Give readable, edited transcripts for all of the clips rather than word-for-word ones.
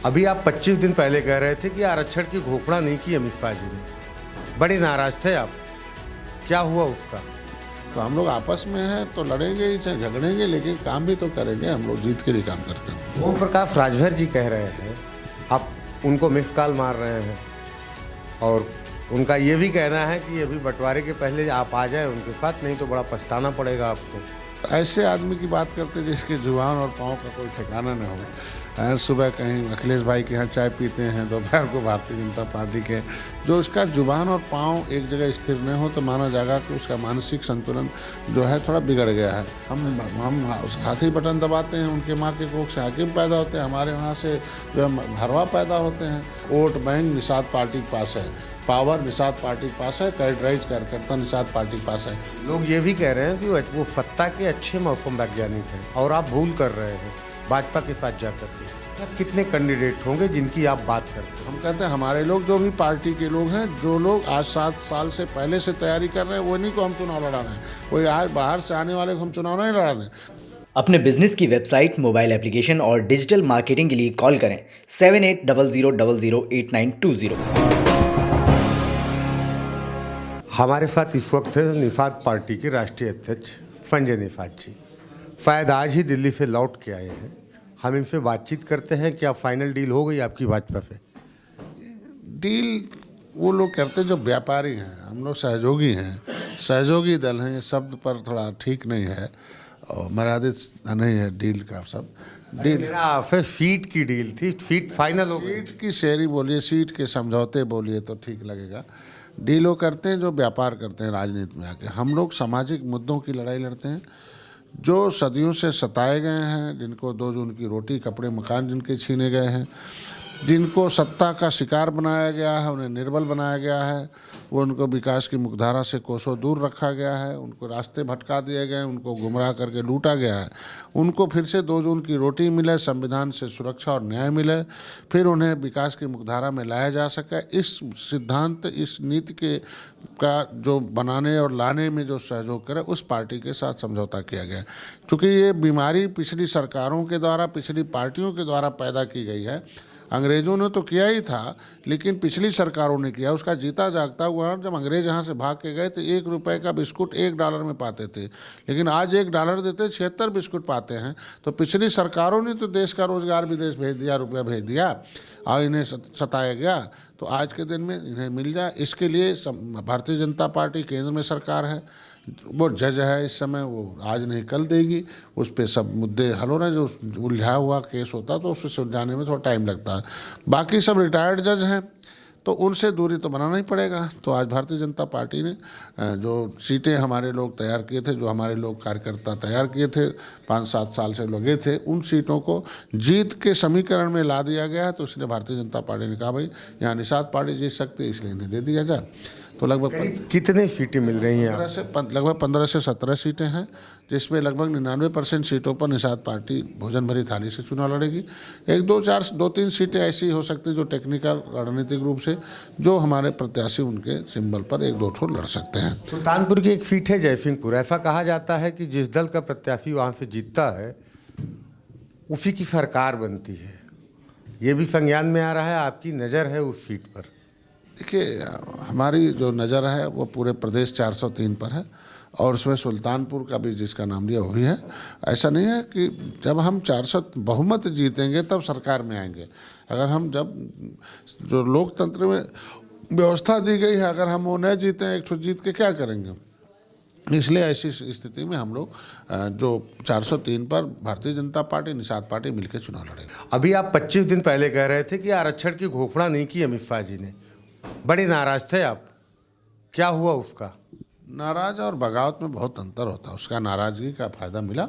अभी आप 25 दिन पहले कह रहे थे कि आरक्षण की घोषणा नहीं की अमित शाह जी ने, बड़े नाराज थे आप, क्या हुआ उसका? तो हम लोग आपस में हैं तो लड़ेंगे ही, चाहे झगड़ेंगे, लेकिन काम भी तो करेंगे। हम लोग जीत के लिए काम करते हैं। ओम प्रकाश राजभर जी कह रहे हैं, आप उनको मिस कॉल मार रहे हैं और उनका ये भी कहना है कि अभी बंटवारे के पहले आप आ जाएं उनके साथ, नहीं तो बड़ा पछताना पड़ेगा आपको। ऐसे आदमी की बात करते जिसके जुबान और पाँव का कोई ठिकाना न हो। सुबह कहीं अखिलेश भाई के यहाँ चाय पीते हैं, दोपहर को भारतीय जनता पार्टी के, जो उसका जुबान और पाँव एक जगह स्थिर न हो तो माना जाएगा कि उसका मानसिक संतुलन जो है थोड़ा बिगड़ गया है। हम हाथी बटन दबाते हैं, उनके माँ के कोख से हाकिम पैदा होते हैं, हमारे वहाँ से जो है हरवा पैदा होते हैं। वोट बैंक निषाद पार्टी के पास है, पावर निषाद पार्टी के पास है, कैडराइज कार्यकर्ता निषाद पार्टी के पास है। लोग ये भी कह रहे हैं कि वो सत्ता के अच्छे मौसम वैज्ञानिक हैं और आप भूल कर रहे हैं भाजपा के साथ जाकर के। कितने कैंडिडेट होंगे जिनकी आप बात करते हैं? हम कहते हैं हमारे लोग जो भी पार्टी के लोग हैं, जो लोग आज 7 साल से पहले से तैयारी कर रहे हैं, वो नहीं को हम चुनाव लड़ा रहे हैं। कोई आज बाहर से आने वाले को हम चुनाव नहीं लड़ा रहे हैं। अपने बिजनेस की वेबसाइट, मोबाइल एप्लीकेशन और डिजिटल मार्केटिंग के लिए कॉल करें 7800008920। हमारे साथ इस वक्त है निषाद पार्टी के राष्ट्रीय अध्यक्ष संजय निषाद जी। शायद आज ही दिल्ली से लौट के आए हैं। हम इनसे बातचीत करते हैं, क्या फाइनल डील हो गई आपकी भाजपा से? डील वो लोग करते जो व्यापारी हैं, हम लोग सहयोगी हैं, सहयोगी दल हैं। ये शब्द पर थोड़ा ठीक नहीं है और मर्यादित नहीं है डील का सब। डील मेरा फिर सीट की डील थी, सीट फाइनल हो गई। सीट की शेयरिंग बोलिए, सीट के समझौते बोलिए तो ठीक लगेगा। डील वो करते हैं जो व्यापार करते हैं राजनीति में आके। हम लोग सामाजिक मुद्दों की लड़ाई लड़ते हैं, जो सदियों से सताए गए हैं, जिनको 2 जून की रोटी कपड़े मकान जिनके छीने गए हैं, जिनको सत्ता का शिकार बनाया गया है, उन्हें निर्बल बनाया गया है, वो उनको विकास की मुख्यधारा से कोसों दूर रखा गया है, उनको रास्ते भटका दिए गए, उनको गुमराह करके लूटा गया है। उनको फिर से 2 जून की रोटी मिले, संविधान से सुरक्षा और न्याय मिले, फिर उन्हें विकास की मुख्यधारा में लाया जा सके। इस सिद्धांत, इस नीति के का जो बनाने और लाने में जो सहयोग करे, उस पार्टी के साथ समझौता किया गया। क्योंकि ये बीमारी पिछली सरकारों के द्वारा, पिछली पार्टियों के द्वारा पैदा की गई है। अंग्रेज़ों ने तो किया ही था, लेकिन पिछली सरकारों ने किया। उसका जीता जागता हुआ जब अंग्रेज यहाँ से भाग के गए तो $1 का बिस्कुट $1 में पाते थे, लेकिन आज $1 देते 76 बिस्कुट पाते हैं। तो पिछली सरकारों ने तो देश का रोजगार विदेश भेज दिया, रुपया भेज दिया और इन्हें सताया गया। तो आज के दिन में इन्हें मिल जाए, इसके लिए भारतीय जनता पार्टी केंद्र में सरकार है, वो जज है इस समय, वो आज नहीं कल देगी। उस पे सब मुद्दे हल हो रहे हैं। जो उलझा हुआ केस होता तो उससे सुलझाने में थोड़ा टाइम लगता है। बाकी सब रिटायर्ड जज हैं, तो उनसे दूरी तो बनाना ही पड़ेगा। तो आज भारतीय जनता पार्टी ने जो सीटें हमारे लोग तैयार किए थे, जो हमारे लोग कार्यकर्ता तैयार किए थे, 5-7 साल से लगे थे, उन सीटों को जीत के समीकरण में ला दिया गया है। तो इसलिए भारतीय जनता पार्टी ने कहा भाई यहाँ निषाद पार्टी जीत सकती है, इसलिए इन्हें दे दिया जाए। तो लगभग कितने सीटें मिल रही हैं? लगभग 15 से 17 सीटें हैं, जिसमें लगभग 99% सीटों पर निषाद पार्टी भोजन भरी थाली से चुनाव लड़ेगी। 2-3 सीटें ऐसी हो सकती जो टेक्निकल रणनीतिक रूप से जो हमारे प्रत्याशी उनके सिंबल पर 1-2 ठोर लड़ सकते हैं। सुल्तानपुर की एक सीट है जयसिंहपुर। ऐसा कहा जाता है कि जिस दल का प्रत्याशी वहाँ से जीतता है उसी की सरकार बनती है। ये भी संज्ञान में आ रहा है, आपकी नज़र है उस सीट पर? देखिए, हमारी जो नज़र है वो पूरे प्रदेश 403 पर है और उसमें सुल्तानपुर का भी जिसका नाम लिया वो भी है। ऐसा नहीं है कि जब हम 400 बहुमत जीतेंगे तब सरकार में आएंगे। अगर हम जब जो लोकतंत्र में व्यवस्था दी गई है, अगर हम वो न जीतें, 100 जीत के क्या करेंगे? इसलिए ऐसी स्थिति में हम लोग जो 403 पर भारतीय जनता पार्टी निषाद पार्टी मिलकर चुनाव लड़ेगी। अभी आप 25 दिन पहले कह रहे थे कि आरक्षण की घोषणा नहीं की अमित शाह जी ने, बड़े नाराज थे आप, क्या हुआ उसका? नाराज और बगावत में बहुत अंतर होता है। उसका नाराज़गी का फ़ायदा मिला।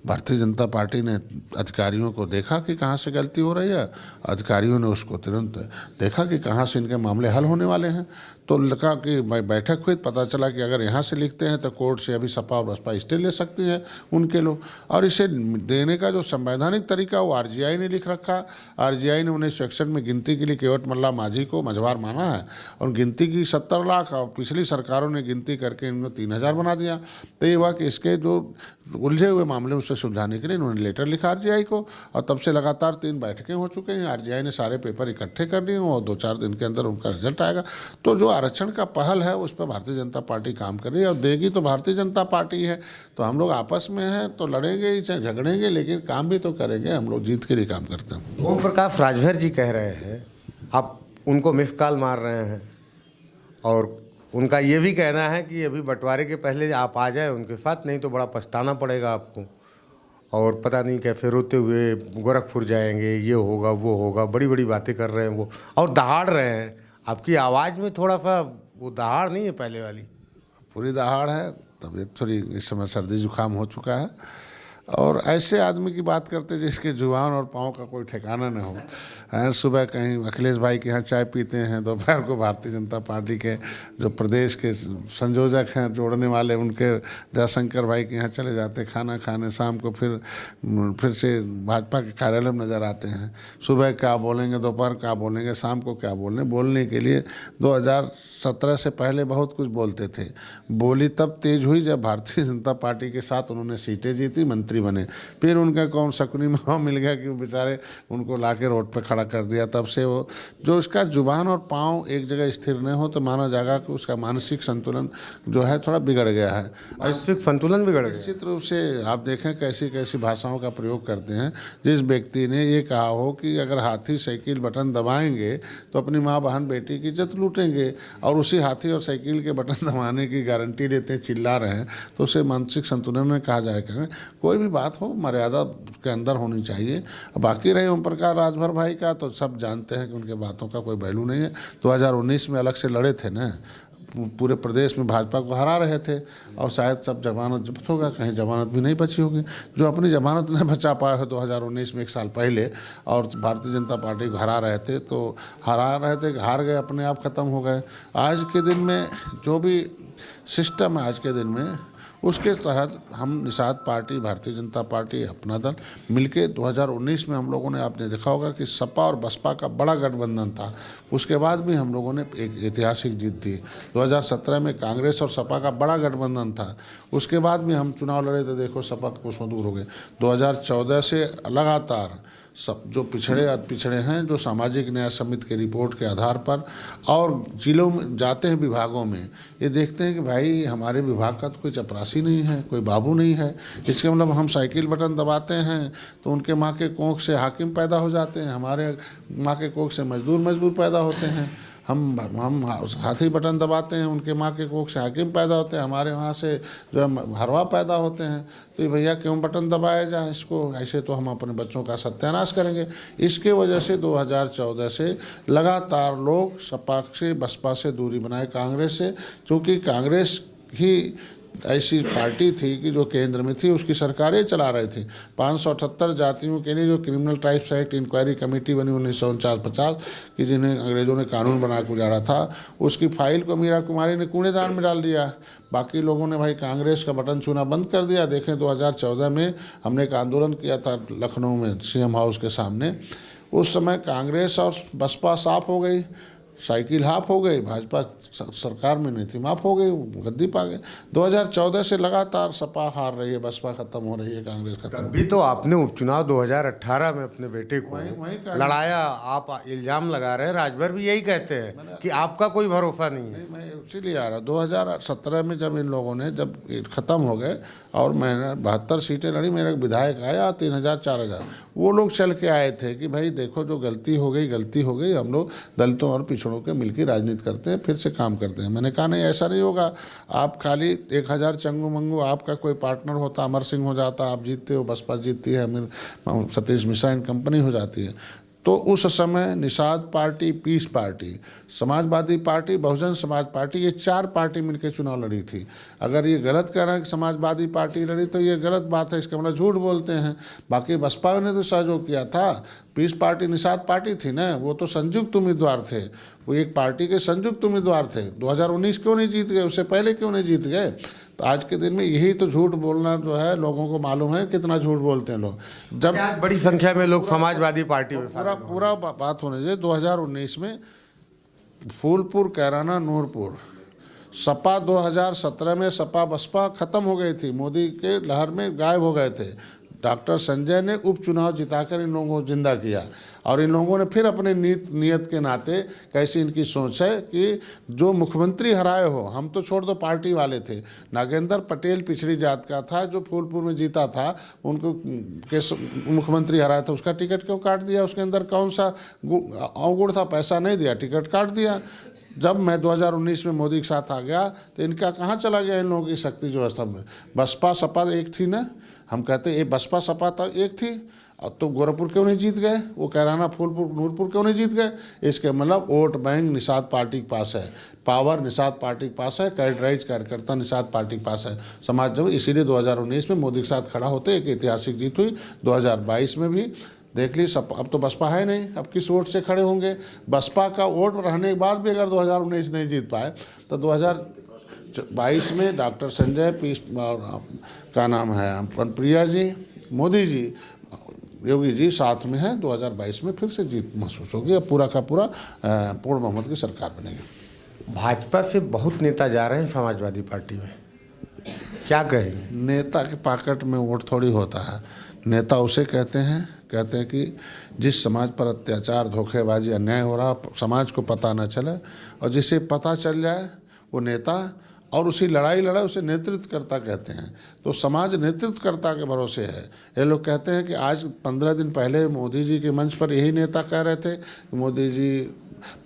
भारतीय जनता पार्टी ने अधिकारियों को देखा कि कहाँ से गलती हो रही है, अधिकारियों ने उसको तुरंत देखा कि कहाँ से इनके मामले हल होने वाले हैं। तो लगा कि बैठक हुई, पता चला कि अगर यहाँ से लिखते हैं तो कोर्ट से अभी सपा और बसपा स्टे ले सकती हैं उनके लोग, और इसे देने का जो संवैधानिक तरीका वो आरजीआई ने लिख रखा। आरजीआई ने 1961 में गिनती के लिए केवट मल्ला माझी को मझवार माना है और गिनती की 70 लाख, और पिछली सरकारों ने गिनती करके इनको 3000 बना दिया। तो ये हुआ कि इसके जो उलझे हुए मामले उसे उसे सुलझाने के लिए इन्होंने लेटर लिखा आरजीआई को, और तब से लगातार 3 बैठकें हो चुके हैं। आरजीआई ने सारे पेपर इकट्ठे कर लिए और 2-4 दिन के अंदर उनका रिजल्ट आएगा। तो जो आरक्षण का पहल है उस पर भारतीय जनता पार्टी काम कर रही है, और देगी तो भारतीय जनता पार्टी है। तो हम लोग आपस में हैं तो लड़ेंगे ही, चाहे झगड़ेंगे, लेकिन काम भी तो करेंगे। हम लोग जीत के लिए काम करते हैं। ओम प्रकाश राजभर जी कह रहे हैं, आप उनको मिस कॉल मार रहे हैं, और उनका ये भी कहना है कि अभी बंटवारे के पहले आप आ जाए उनके साथ, नहीं तो बड़ा पछताना पड़ेगा आपको, और पता नहीं कैसे रोते हुए गोरखपुर जाएंगे, ये होगा वो होगा, बड़ी बड़ी बातें कर रहे हैं वो, और दहाड़ रहे हैं। आपकी आवाज़ में थोड़ा सा वो दहाड़ नहीं है पहले वाली? पूरी दहाड़ है, तबीयत थोड़ी इस समय सर्दी जुकाम हो चुका है। और ऐसे आदमी की बात करते जिसके जुबान और पाँव का कोई ठिकाना न हो। सुबह कहीं अखिलेश भाई के यहाँ चाय पीते हैं, दोपहर को भारतीय जनता पार्टी के जो प्रदेश के संयोजक हैं, जोड़ने वाले, उनके जयशंकर भाई के यहाँ चले जाते खाना खाने, शाम को फिर से भाजपा के कार्यालय में नज़र आते हैं। सुबह क्या बोलेंगे, दोपहर क्या बोलेंगे, शाम को क्या बोलने के लिए 2017 से पहले बहुत कुछ बोलते थे। बोली तब तेज हुई जब भारतीय जनता पार्टी के साथ उन्होंने सीटें जीती, मंत्री बने। फिर उनका कौन शकुनी माँ मिल गया कि बेचारे उनको लाके रोड पे खड़ा कर दिया। तब से वो जो उसका जुबान और पाँव एक जगह स्थिर न हो तो माना जाएगा कि उसका मानसिक संतुलन जो है थोड़ा बिगड़ गया है। मानसिक संतुलन बिगड़ गया। निश्चित रूप से आप देखें कैसी कैसी भाषाओं का प्रयोग करते हैं। जिस व्यक्ति ने ये कहा हो कि अगर हाथी साइकिल बटन दबाएंगे तो अपनी माँ बहन बेटी की इज्जत लूटेंगे, और उसी हाथी और साइकिल के बटन दबाने की गारंटी देते चिल्ला रहे हैं, तो उसे मानसिक संतुलन में कहा जाएगा। कोई भी बात हो मर्यादा के अंदर होनी चाहिए। बाकी रहे ओम प्रकाश राजभर भाई का, तो सब जानते हैं कि उनके बातों का कोई वैल्यू नहीं है। 2019 में अलग से लड़े थे ना, पूरे प्रदेश में भाजपा को हरा रहे थे, और शायद सब जमानत जब्त होगा, कहीं जमानत भी नहीं बची होगी। जो अपनी जमानत नहीं बचा पाए हो 2019 में, 1 साल पहले, और भारतीय जनता पार्टी को हरा रहे थे, तो हार गए, अपने आप ख़त्म हो गए। आज के दिन में जो भी सिस्टम है आज के दिन में, उसके तहत हम निषाद पार्टी, भारतीय जनता पार्टी, अपना दल मिलके 2019 में हम लोगों ने, आपने देखा होगा कि सपा और बसपा का बड़ा गठबंधन था, उसके बाद भी हम लोगों ने एक ऐतिहासिक जीत दी। 2017 में कांग्रेस और सपा का बड़ा गठबंधन था, उसके बाद भी हम चुनाव लड़े तो देखो सपा कोसों दूर हो गए। 2014 से लगातार सब जो पिछड़े हैं, जो सामाजिक न्याय समिति की रिपोर्ट के आधार पर, और जिलों में जाते हैं, विभागों में, ये देखते हैं कि भाई हमारे विभाग का तो कोई चपरासी नहीं है, कोई बाबू नहीं है। इसके मतलब हम साइकिल बटन दबाते हैं तो उनके माँ के कोख से हाकिम पैदा हो जाते हैं, हमारे माँ के कोख से मजदूर पैदा होते हैं। हम हाथी बटन दबाते हैं, उनके माँ के कोख से हाकिम पैदा होते हैं, हमारे वहाँ से जो है हरवा पैदा होते हैं। तो ये भैया क्यों बटन दबाया जाए इसको, ऐसे तो हम अपने बच्चों का सत्यानाश करेंगे। इसके वजह से 2014 से लगातार लोग सपा से, बसपा से दूरी बनाए, कांग्रेस से, चूँकि कांग्रेस ही ऐसी पार्टी थी कि जो केंद्र में थी, उसकी सरकारें चला रहे थे। 578 जातियों के लिए जो criminal tribes act inquiry committee बनी 1949-50 की, जिन्हें अंग्रेज़ों ने कानून बना के गुजारा था, उसकी फाइल को मीरा कुमारी ने कूड़ेदान में डाल दिया। बाकी लोगों ने भाई कांग्रेस का बटन छूना बंद कर दिया। देखें 2014 में हमने एक आंदोलन किया था लखनऊ में सीएम हाउस के सामने, उस समय कांग्रेस और बसपा साफ हो गई, साइकिल हाफ हो गई, भाजपा सरकार में नहीं थी, माफ हो गई, गद्दी पा गए। 2014 से लगातार सपा हार रही है, बसपा खत्म हो रही है, कांग्रेस खत्म। अभी तो आपने उपचुनाव 2018 में अपने बेटे को लड़ाया, आप इल्जाम लगा रहे हैं, राजभर भी यही कहते हैं कि आपका कोई भरोसा नहीं है। मैं इसीलिए आ रहा, 2017 में जब इन लोगों ने जब ख़त्म हो गए और मैंने 72 सीटें लड़ी, मेरा विधायक आया 3000-4000, वो लोग चल के आए थे कि भाई देखो जो गलती हो गई, हम लोग दलितों और पिछड़ों के मिलकर राजनीति करते हैं, फिर से काम करते हैं। मैंने कहा नहीं, ऐसा नहीं होगा। आप खाली 1000 चंगू मंगू आपका कोई पार्टनर होता, अमर सिंह हो जाता, आप जीतते हो, बसपा जीतती है, सतीश मिश्रा एंड कंपनी हो जाती है। तो उस समय Nishad party, peace party, Samajwadi party, Bahujan Samaj party, ये 4 पार्टी मिलकर चुनाव लड़ी थी। अगर ये गलत कह रहे हैं कि समाजवादी पार्टी लड़ी तो ये गलत बात है, इसका मतलब झूठ बोलते हैं। बाकी बसपा ने तो सहयोग किया था, पीस पार्टी निषाद पार्टी थी ना, वो तो संयुक्त उम्मीदवार थे, वो एक पार्टी के संयुक्त उम्मीदवार थे। 2019 क्यों नहीं जीत गए, उससे पहले क्यों नहीं जीत गए? तो आज के दिन में यही तो झूठ बोलना जो है, लोगों को मालूम है कितना झूठ बोलते हैं लोग। जब आज बड़ी संख्या में लोग समाजवादी पार्टी में पूरा बात होने चाहिए। 2019 में फूलपुर, कैराना, नूरपुर, सपा 2017 में सपा बसपा खत्म हो गई थी, मोदी के लहर में गायब हो गए थे। डॉक्टर संजय ने उपचुनाव जिताकर इन लोगों को जिंदा किया, और इन लोगों ने फिर अपने नियत के नाते, कैसी इनकी सोच है कि जो मुख्यमंत्री हराए हो, हम तो छोड़ दो पार्टी वाले थे, नागेंद्र पटेल पिछड़ी जात का था जो फूलपुर में जीता था, उनको मुख्यमंत्री हराया था, उसका टिकट क्यों काट दिया? उसके अंदर कौन सा अवगुण था? पैसा नहीं दिया, टिकट काट दिया। जब मैं 2019 में मोदी के साथ आ गया तो इनका कहाँ चला गया इन लोगों की शक्ति जो है सब में? बसपा सपा एक थी ना, हम कहते ये बसपा सपा तो एक थी, तो गोरखपुर क्यों नहीं जीत गए? वो कैराना फूलपुर नूरपुर क्यों नहीं जीत गए? इसके मतलब वोट बैंक निषाद पार्टी के पास है, पावर निषाद पार्टी के पास है, कैडराइज कार्यकर्ता निषाद पार्टी के पास है, समाज जब, इसीलिए 2019 में मोदी के साथ खड़ा होते एक ऐतिहासिक जीत हुई। 2022 में भी देख ली, सब अब तो बसपा है नहीं, अब किस वोट से खड़े होंगे? बसपा का वोट रहने के बाद भी अगर 2019 नहीं जीत पाए तो 2022 में डॉक्टर संजय का नाम है प्रिया जी, मोदी जी, योगी जी साथ में है, 2022 में फिर से जीत महसूस होगी, अब पूरा का पूरा पूर्ण बहुमत की सरकार बनेगी। भाजपा से बहुत नेता जा रहे हैं समाजवादी पार्टी में, क्या कहेंगे? नेता के पॉकेट में वोट थोड़ी होता है। नेता उसे कहते हैं कि जिस समाज पर अत्याचार, धोखेबाजी, अन्याय हो रहा, समाज को पता न चले, और जिसे पता चल जाए वो नेता, और उसी लड़ाई उसे नेतृत्वकर्ता कहते हैं। तो समाज नेतृत्वकर्ता के भरोसे है। ये लोग कहते हैं कि आज 15 दिन पहले मोदी जी के मंच पर यही नेता कह रहे थे कि मोदी जी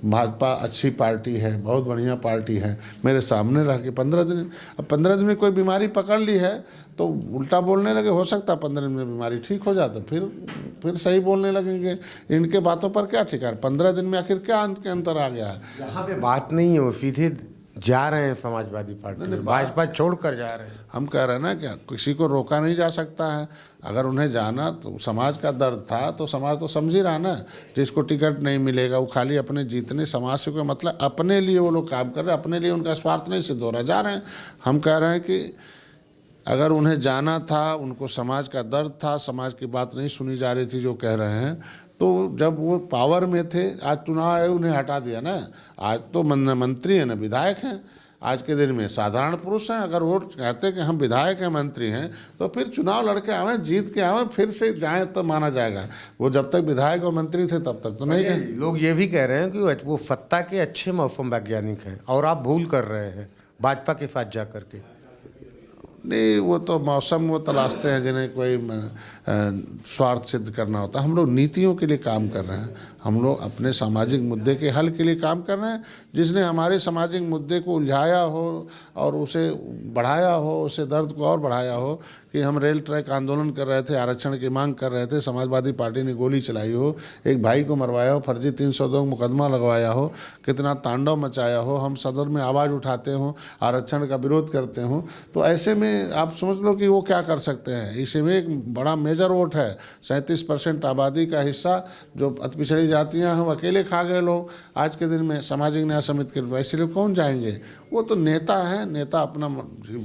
भाजपा अच्छी पार्टी है, बहुत बढ़िया पार्टी है, मेरे सामने रह के 15 दिन, अब 15 दिन में कोई बीमारी पकड़ ली है तो उल्टा बोलने लगे। हो सकता है 15 दिन में बीमारी ठीक हो जाए तो फिर सही बोलने लगेंगे। इनके बातों पर क्या ठिकाना? 15 दिन में आखिर क्या अंतर आ गया है? यहाँ पे बात नहीं है, वो सीधे जा रहे हैं समाजवादी पार्टी में, भाजपा छोड़कर जा रहे हैं। हम कह रहे हैं ना, क्या किसी को रोका नहीं जा सकता है। अगर उन्हें जाना, तो समाज का दर्द था तो समाज तो समझ ही रहा ना, जिसको टिकट नहीं मिलेगा वो खाली अपने जीतने, समाज से कोई मतलब, अपने लिए वो लोग काम कर रहे हैं, अपने लिए उनका स्वार्थ नहीं सिद्ध हो रहा, जा रहे हैं। हम कह रहे हैं कि अगर उन्हें जाना था, उनको समाज का दर्द था, समाज की बात नहीं सुनी जा रही थी जो कह रहे हैं, तो जब वो पावर में थे, आज चुनाव आयोग उन्हें हटा दिया ना, आज तो मंत्री हैं ना, विधायक हैं। आज के दिन में साधारण पुरुष हैं। अगर वो कहते कि हम विधायक हैं, मंत्री हैं, तो फिर चुनाव लड़के आवें, जीत के आवें, फिर से जाएं तो माना जाएगा। वो जब तक विधायक और मंत्री थे तब तक तो नहीं गए। लोग ये भी कह रहे हैं कि वो सत्ता के अच्छे मौसम वैज्ञानिक हैं और आप भूल कर रहे हैं भाजपा के साथ जा करके। नहीं, वो तो मौसम वो तलाशते हैं जिन्हें कोई स्वार्थ सिद्ध करना होता है। हम लोग नीतियों के लिए काम कर रहे हैं, हम लोग अपने सामाजिक मुद्दे के हल के लिए काम कर रहे हैं। जिसने हमारे सामाजिक मुद्दे को उलझाया हो और उसे बढ़ाया हो, उसे दर्द को और बढ़ाया हो, कि हम रेल ट्रैक आंदोलन कर रहे थे, आरक्षण की मांग कर रहे थे, समाजवादी पार्टी ने गोली चलाई हो, एक भाई को मरवाया हो, फर्जी 302 मुकदमा लगवाया हो, कितना तांडव मचाया हो, हम सदन में आवाज़ उठाते हों, आरक्षण का विरोध करते हों, तो ऐसे में आप समझ लो कि वो क्या कर सकते हैं। इसमें एक बड़ा मेजर वोट है, 37% आबादी का हिस्सा जो अति पिछड़ी जातियाँ हैं, अकेले खा गए लोग आज के दिन में सामाजिक न्याय समिति के। ऐसे लोग कौन जाएंगे? वो तो नेता है, नेता अपना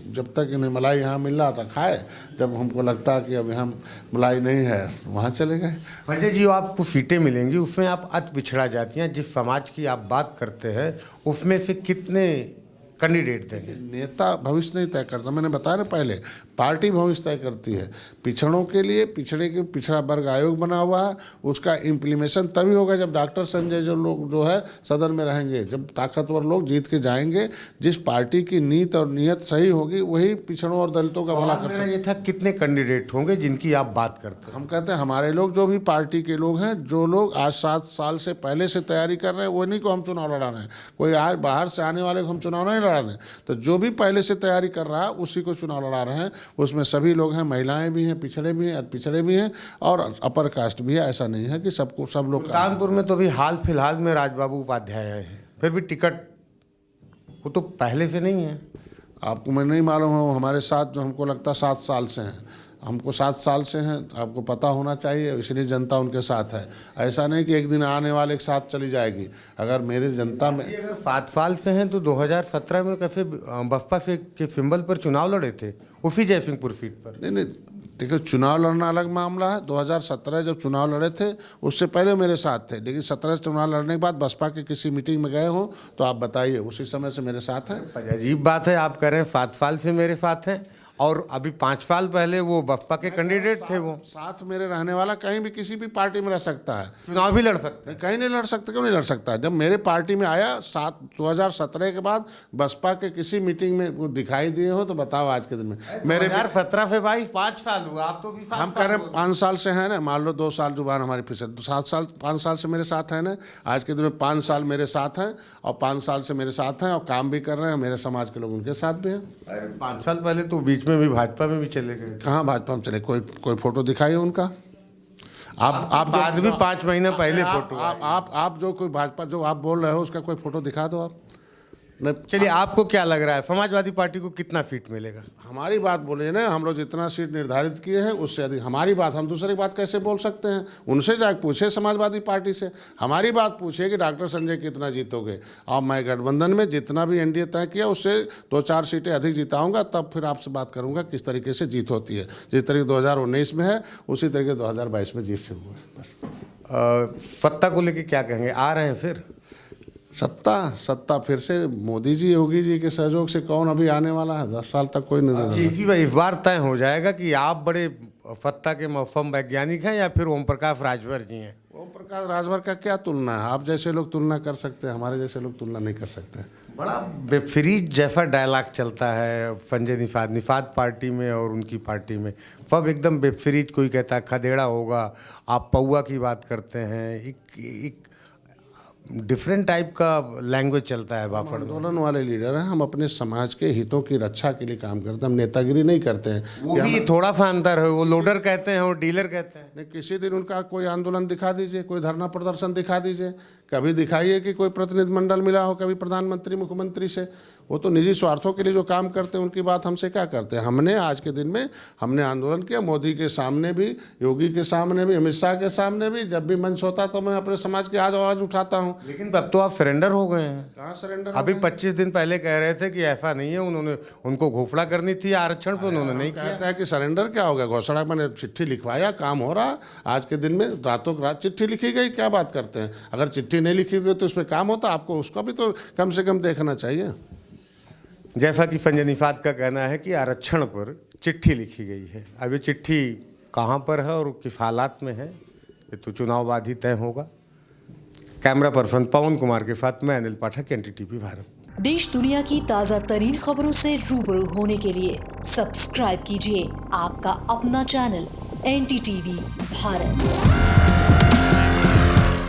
जब तक इन्हें मलाई यहाँ मिल रहा था खाए, जब हमको लगता कि अब यहाँ मलाई नहीं है तो वहाँ चले गए। संजय जी, आपको सीटें मिलेंगी, उसमें आप अति पिछड़ा जातियाँ जिस समाज की आप बात करते हैं, उसमें से कितने कैंडिडेट देंगे? नेता भविष्य नहीं तय करता, मैंने बताया ना पहले, पार्टी भविष्य तय करती है। पिछड़ों के लिए पिछड़ा वर्ग आयोग बना हुआ है, उसका इम्प्लीमेशन तभी होगा जब डॉक्टर संजय जो है सदन में रहेंगे, जब ताकतवर लोग जीत के जाएंगे। जिस पार्टी की नीति और नियत सही होगी वही पिछड़ों और दलितों का भला कर सकते। ये था कितने कैंडिडेट होंगे जिनकी आप बात करते हैं? हम कहते हैं हमारे लोग, जो भी पार्टी के लोग हैं, जो लोग आज 7 साल से पहले से तैयारी कर रहे हैं, वो नहीं को हम चुनाव लड़ा रहे हैं। कोई आज बाहर से आने वाले को हम चुनाव नहीं लड़ा रहे हैं, तो जो भी पहले से तैयारी कर रहा है उसी को चुनाव लड़ा रहे हैं। उसमें सभी लोग हैं, महिलाएं भी हैं, पिछड़े भी हैं, अति पिछड़े भी हैं और अपर कास्ट भी है। ऐसा नहीं है कि सब लोग। कानपुर में तो अभी हाल फिलहाल में राजबाबू उपाध्याय हैं, फिर भी टिकट वो तो पहले से नहीं है। आपको मैं नहीं मालूम है, वो हमारे साथ जो हमको लगता 7 साल से हैं, हमको 7 साल से हैं, आपको पता होना चाहिए, इसलिए जनता उनके साथ है। ऐसा नहीं कि एक दिन आने वाले के साथ चली जाएगी। अगर मेरे जनता में अगर 7 साल से हैं तो 2017 में कैसे बसपा से के सिंबल पर चुनाव लड़े थे, उसी जयसिंहपुर सीट पर? नहीं, देखिए, चुनाव लड़ना अलग मामला है। 2017 जब चुनाव लड़े थे उससे पहले मेरे साथ थे, लेकिन 17 चुनाव लड़ने के बाद बसपा के किसी मीटिंग में गए हो तो आप बताइए, उसी समय से मेरे साथ हैं। अजीब बात है, आप कह रहे हैं 7 साल से मेरे साथ हैं और अभी 5 साल पहले वो बसपा के कैंडिडेट थे। वो साथ मेरे रहने वाला कहीं भी किसी भी पार्टी में रह सकता है, चुनाव भी लड़ सकते हैं। कहीं नहीं लड़ सकता। क्यों नहीं लड़ सकता? जब मेरे पार्टी में आया 2017 के बाद बसपा के किसी मीटिंग में वो दिखाई दिए हो तो बताओ आज के दिन में। मेरे 2017 से भाई 5 साल हुआ, आप तो भी 7 हम साल कह रहे हो गए। 5 साल से है ना, मान लो 2 साल जुबान हमारी फिसल, 5 साल से मेरे साथ है ना। आज के दिन में 5 साल मेरे साथ हैं और 5 साल से मेरे साथ हैं और काम भी कर रहे हैं। मेरे समाज के लोग उनके साथ भी हैं। अरे 5 साल पहले तो बीच में भी भाजपा में भी चले गए। कहाँ भाजपा में चले? कोई फोटो दिखाइए उनका। आप बाद भी 5 महीना पहले फोटो आई। आप जो कोई भाजपा जो आप बोल रहे हो उसका कोई फोटो दिखा दो आप। नहीं, चलिए, आपको क्या लग रहा है समाजवादी पार्टी को कितना सीट मिलेगा? हमारी बात बोलिए ना, हम लोग जितना सीट निर्धारित किए हैं उससे अधिक हमारी बात। हम दूसरी बात कैसे बोल सकते हैं? उनसे जाके पूछे समाजवादी पार्टी से। हमारी बात पूछे कि डॉक्टर संजय कितना जीतोगे, और मैं गठबंधन में जितना भी एनडीए तय किया उससे 2-4 सीटें अधिक जिताऊंगा, तब फिर आपसे बात करूंगा किस तरीके से जीत होती है। जिस तरीके 2019 में है उसी तरीके 2022 में जीत से हुआ है। बस सत्ता को लेके क्या कहेंगे? आ रहे हैं फिर सत्ता फिर से मोदी जी योगी जी के सहयोग से कौन अभी आने वाला है? 10 साल तक कोई नहीं। इस बार तय हो जाएगा कि आप बड़े सत्ता के मौसम वैज्ञानिक हैं या फिर ओम प्रकाश राजभर जी हैं। ओम प्रकाश राजभर का क्या तुलना है? आप जैसे लोग तुलना कर सकते हैं, हमारे जैसे लोग तुलना नहीं कर सकते। बड़ा वेब सीरीज जैसा डायलॉग चलता है संजय निषाद पार्टी में और उनकी पार्टी में। सब एकदम वेब सीरीज। कोई कहता है खदेड़ा होगा, आप पौआ की बात करते हैं। एक डिफरेंट टाइप का लैंग्वेज चलता है बाफड़ में। आंदोलन वाले लीडर हैं, हम अपने समाज के हितों की रक्षा के लिए काम करते हैं। हम नेतागिरी नहीं करते हैं। वो भी थोड़ा सा अंतर है, वो लोडर कहते हैं और डीलर कहते हैं। नहीं, किसी दिन उनका कोई आंदोलन दिखा दीजिए, कोई धरना प्रदर्शन दिखा दीजिए। कभी दिखाइए कि कोई प्रतिनिधिमंडल मिला हो कभी प्रधानमंत्री मुख्यमंत्री से। वो तो निजी स्वार्थों के लिए जो काम करते हैं उनकी बात हमसे क्या करते हैं। हमने आज के दिन में हमने आंदोलन किया, मोदी के सामने भी, योगी के सामने भी, अमित शाह के सामने भी। जब भी मंच होता तो मैं अपने समाज की आवाज़ उठाता हूँ। लेकिन अब तो आप सरेंडर हो गए हैं। कहाँ सरेंडर? अभी 25 दिन पहले कह रहे थे कि ऐसा नहीं है, उन्होंने उनको घोषणा करनी थी आरक्षण पे, उन्होंने नहीं किया। कहता है कि सरेंडर क्या हो गया? घोषणा मैंने चिट्ठी लिखवाया, काम हो रहा। आज के दिन में रातों रात चिट्ठी लिखी गई, क्या बात करते हैं? अगर चिट्ठी नहीं लिखी गई तो उसमें काम होता, आपको उसका भी तो कम से कम देखना चाहिए। जैसा कि संजय निषाद का कहना है कि आरक्षण पर चिट्ठी लिखी गई है। अब ये चिट्ठी कहाँ पर है और किस हालात में है, ये तो चुनाव बाद ही तय होगा। कैमरा पर्सन पवन कुमार के साथ मैं अनिल पाठक, एनडीटीवी भारत। देश दुनिया की ताज़ा तरीन खबरों से रूबरू होने के लिए सब्सक्राइब कीजिए आपका अपना चैनल एनडीटीवी भारत।